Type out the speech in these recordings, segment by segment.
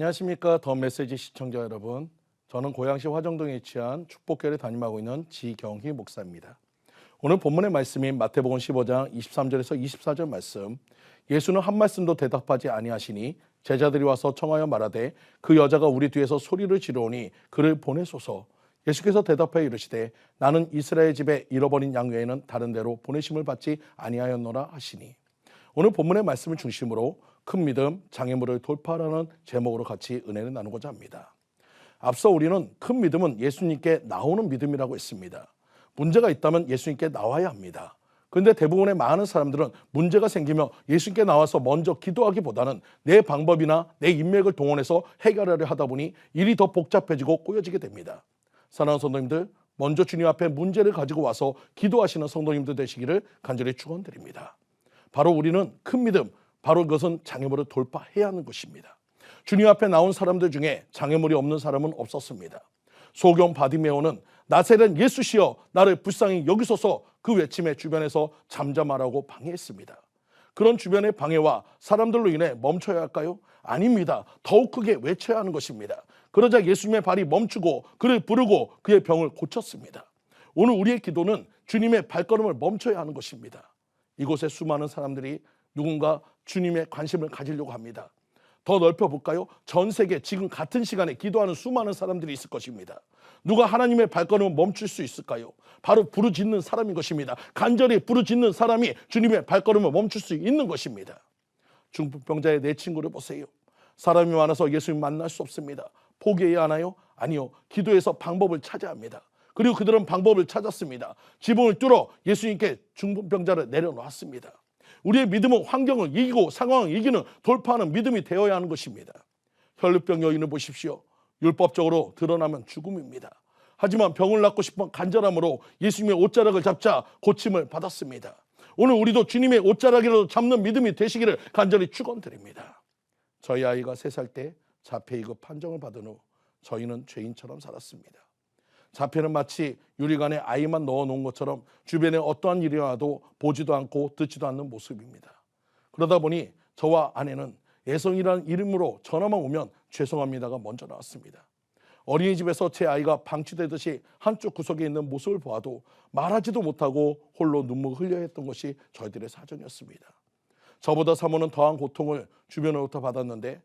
안녕하십니까. 더 메시지 시청자 여러분. 저는 고양시 화정동에 위치한 축복교회를 담임하고 있는 지경희 목사입니다. 오늘 본문의 말씀인 마태복음 15장 23절에서 24절 말씀. 예수는 한 말씀도 대답하지 아니하시니 제자들이 와서 청하여 말하되 그 여자가 우리 뒤에서 소리를 지르오니 그를 보내소서. 예수께서 대답하여 이르시되 나는 이스라엘 집에 잃어버린 양 외에는 다른 데로 보내심을 받지 아니하였노라 하시니. 오늘 본문의 말씀을 중심으로 큰 믿음, 장애물을 돌파하라는 제목으로 같이 은혜를 나누고자 합니다. 앞서 우리는 큰 믿음은 예수님께 나오는 믿음이라고 했습니다. 문제가 있다면 예수님께 나와야 합니다. 그런데 대부분의 많은 사람들은 문제가 생기며 예수님께 나와서 먼저 기도하기보다는 내 방법이나 내 인맥을 동원해서 해결하려 하다 보니 일이 더 복잡해지고 꼬여지게 됩니다. 사랑하는 성도님들, 먼저 주님 앞에 문제를 가지고 와서 기도하시는 성도님들 되시기를 간절히 축원드립니다. 바로 우리는 큰 믿음, 바로 그것은 장애물을 돌파해야 하는 것입니다. 주님 앞에 나온 사람들 중에 장애물이 없는 사람은 없었습니다. 소경 바디메오는 나세렛 예수시여 나를 불쌍히 여기소서 그 외침에 주변에서 잠잠하라고 방해했습니다. 그런 주변의 방해와 사람들로 인해 멈춰야 할까요? 아닙니다. 더욱 크게 외쳐야 하는 것입니다. 그러자 예수님의 발이 멈추고 그를 부르고 그의 병을 고쳤습니다. 오늘 우리의 기도는 주님의 발걸음을 멈춰야 하는 것입니다. 이곳에 수많은 사람들이 누군가 주님의 관심을 가지려고 합니다. 더 넓혀볼까요? 전 세계 지금 같은 시간에 기도하는 수많은 사람들이 있을 것입니다. 누가 하나님의 발걸음을 멈출 수 있을까요? 바로 부르짖는 사람인 것입니다. 간절히 부르짖는 사람이 주님의 발걸음을 멈출 수 있는 것입니다. 중풍병자의 내 친구를 보세요. 사람이 많아서 예수님 만날 수 없습니다. 포기해야 하나요? 아니요. 기도해서 방법을 찾아야 합니다. 그리고 그들은 방법을 찾았습니다. 지붕을 뚫어 예수님께 중풍병자를 내려놓았습니다. 우리의 믿음은 환경을 이기고 상황을 이기는 돌파하는 믿음이 되어야 하는 것입니다. 혈루병 여인을 보십시오. 율법적으로 드러나면 죽음입니다. 하지만 병을 낫고 싶은 간절함으로 예수님의 옷자락을 잡자 고침을 받았습니다. 오늘 우리도 주님의 옷자락이라도 잡는 믿음이 되시기를 간절히 축원드립니다. 저희 아이가 3살 때 자폐이급 판정을 받은 후 저희는 죄인처럼 살았습니다. 자폐는 마치 유리관에 아이만 넣어놓은 것처럼 주변에 어떠한 일이 와도 보지도 않고 듣지도 않는 모습입니다. 그러다 보니 저와 아내는 애성이라는 이름으로 전화만 오면 죄송합니다가 먼저 나왔습니다. 어린이집에서 제 아이가 방치되듯이 한쪽 구석에 있는 모습을 보아도 말하지도 못하고 홀로 눈물을 흘려야 했던 것이 저희들의 사정이었습니다. 저보다 사모는 더한 고통을 주변으로부터 받았는데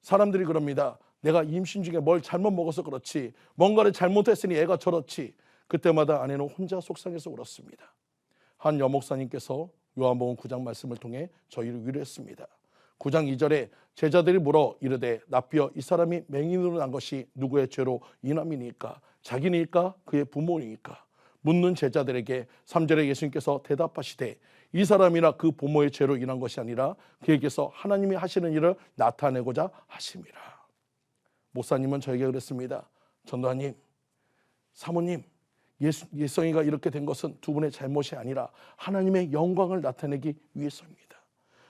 사람들이 그럽니다. 내가 임신 중에 뭘 잘못 먹어서 그렇지, 뭔가를 잘못했으니 애가 저렇지. 그때마다 아내는 혼자 속상해서 울었습니다. 한 여목사님께서 요한복음 9장 말씀을 통해 저희를 위로했습니다. 9장 2절에 제자들이 물어 이르되 납비여 이 사람이 맹인으로 난 것이 누구의 죄로 인함이니까? 자기니까? 그의 부모니까? 묻는 제자들에게 3절에 예수님께서 대답하시되 이 사람이나 그 부모의 죄로 인한 것이 아니라 그에게서 하나님이 하시는 일을 나타내고자 하심이라. 목사님은 저에게 그랬습니다. 전도사님, 사모님, 예성이가 이렇게 된 것은 두 분의 잘못이 아니라 하나님의 영광을 나타내기 위해서입니다.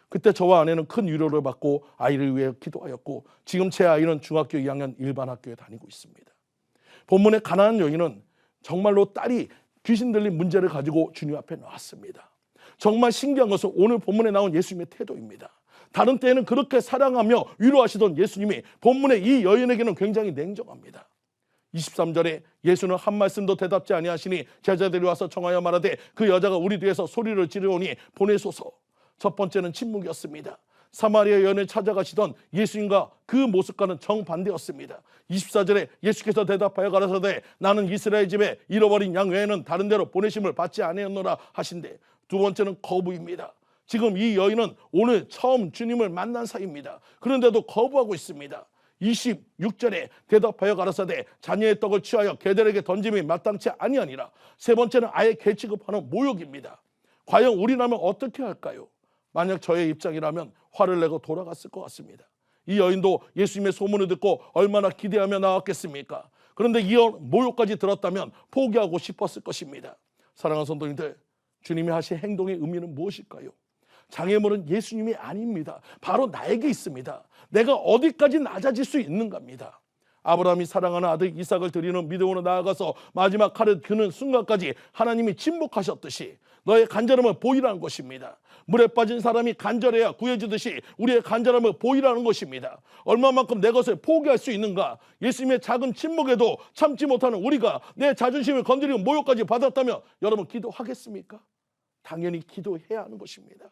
그때 저와 아내는 큰 위로를 받고 아이를 위해 기도하였고 지금 제 아이는 중학교 2학년 일반 학교에 다니고 있습니다. 본문의 가나안 여인은 정말로 딸이 귀신 들린 문제를 가지고 주님 앞에 나왔습니다. 정말 신기한 것은 오늘 본문에 나온 예수님의 태도입니다. 다른 때에는 그렇게 사랑하며 위로하시던 예수님이 본문의 이 여인에게는 굉장히 냉정합니다. 23절에 예수는 한 말씀도 대답지 아니하시니 제자들이 와서 청하여 말하되 그 여자가 우리 뒤에서 소리를 지르오니 보내소서. 첫 번째는 침묵이었습니다. 사마리아 여인을 찾아가시던 예수님과 그 모습과는 정반대였습니다. 24절에 예수께서 대답하여 가라사대 나는 이스라엘 집에 잃어버린 양 외에는 다른 데로 보내심을 받지 아니하였노라 하신대. 두 번째는 거부입니다. 지금 이 여인은 오늘 처음 주님을 만난 사이입니다. 그런데도 거부하고 있습니다. 26절에 대답하여 가라사대 자녀의 떡을 취하여 개들에게 던짐이 마땅치 아니하니라. 세 번째는 아예 개 취급하는 모욕입니다. 과연 우리라면 어떻게 할까요? 만약 저의 입장이라면 화를 내고 돌아갔을 것 같습니다. 이 여인도 예수님의 소문을 듣고 얼마나 기대하며 나왔겠습니까? 그런데 이 모욕까지 들었다면 포기하고 싶었을 것입니다. 사랑하는 성도님들, 주님이 하신 행동의 의미는 무엇일까요? 장애물은 예수님이 아닙니다. 바로 나에게 있습니다. 내가 어디까지 낮아질 수 있는가입니다. 아브라함이 사랑하는 아들 이삭을 드리는 믿음으로 나아가서 마지막 칼을 그는 순간까지 하나님이 침묵하셨듯이 너의 간절함을 보이라는 것입니다. 물에 빠진 사람이 간절해야 구해지듯이 우리의 간절함을 보이라는 것입니다. 얼마만큼 내 것을 포기할 수 있는가? 예수님의 작은 침묵에도 참지 못하는 우리가 내 자존심을 건드리는 모욕까지 받았다면 여러분 기도하겠습니까? 당연히 기도해야 하는 것입니다.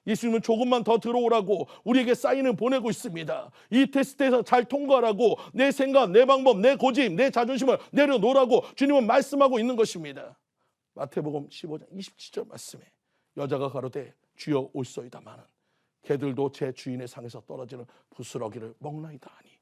예수님은 조금만 더 들어오라고 우리에게 사인을 보내고 있습니다. 이 테스트에서 잘 통과하라고 내 생각, 내 방법, 내 고집, 내 자존심을 내려놓으라고 주님은 말씀하고 있는 것입니다. 마태복음 15장 27절 말씀에 여자가 가로되 주여 올소이다마는 개들도 제 주인의 상에서 떨어지는 부스러기를 먹나이다 하니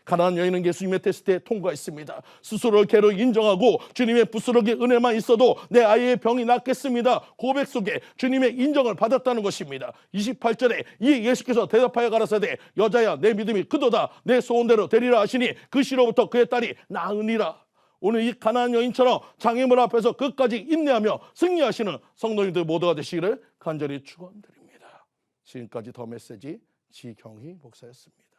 가나안 여인은 예수님의 테스트에 통과했습니다. 스스로를 개로 인정하고 주님의 부스러기 은혜만 있어도 내 아이의 병이 낫겠습니다. 고백 속에 주님의 인정을 받았다는 것입니다. 28절에 이 예수께서 대답하여 가라사대 여자야 내 믿음이 크도다 내 소원대로 되리라 하시니 그 시로부터 그의 딸이 나으니라. 오늘 이 가나안 여인처럼 장애물 앞에서 끝까지 인내하며 승리하시는 성도님들 모두가 되시기를 간절히 축원드립니다. 지금까지 더 메시지 지경희 목사였습니다.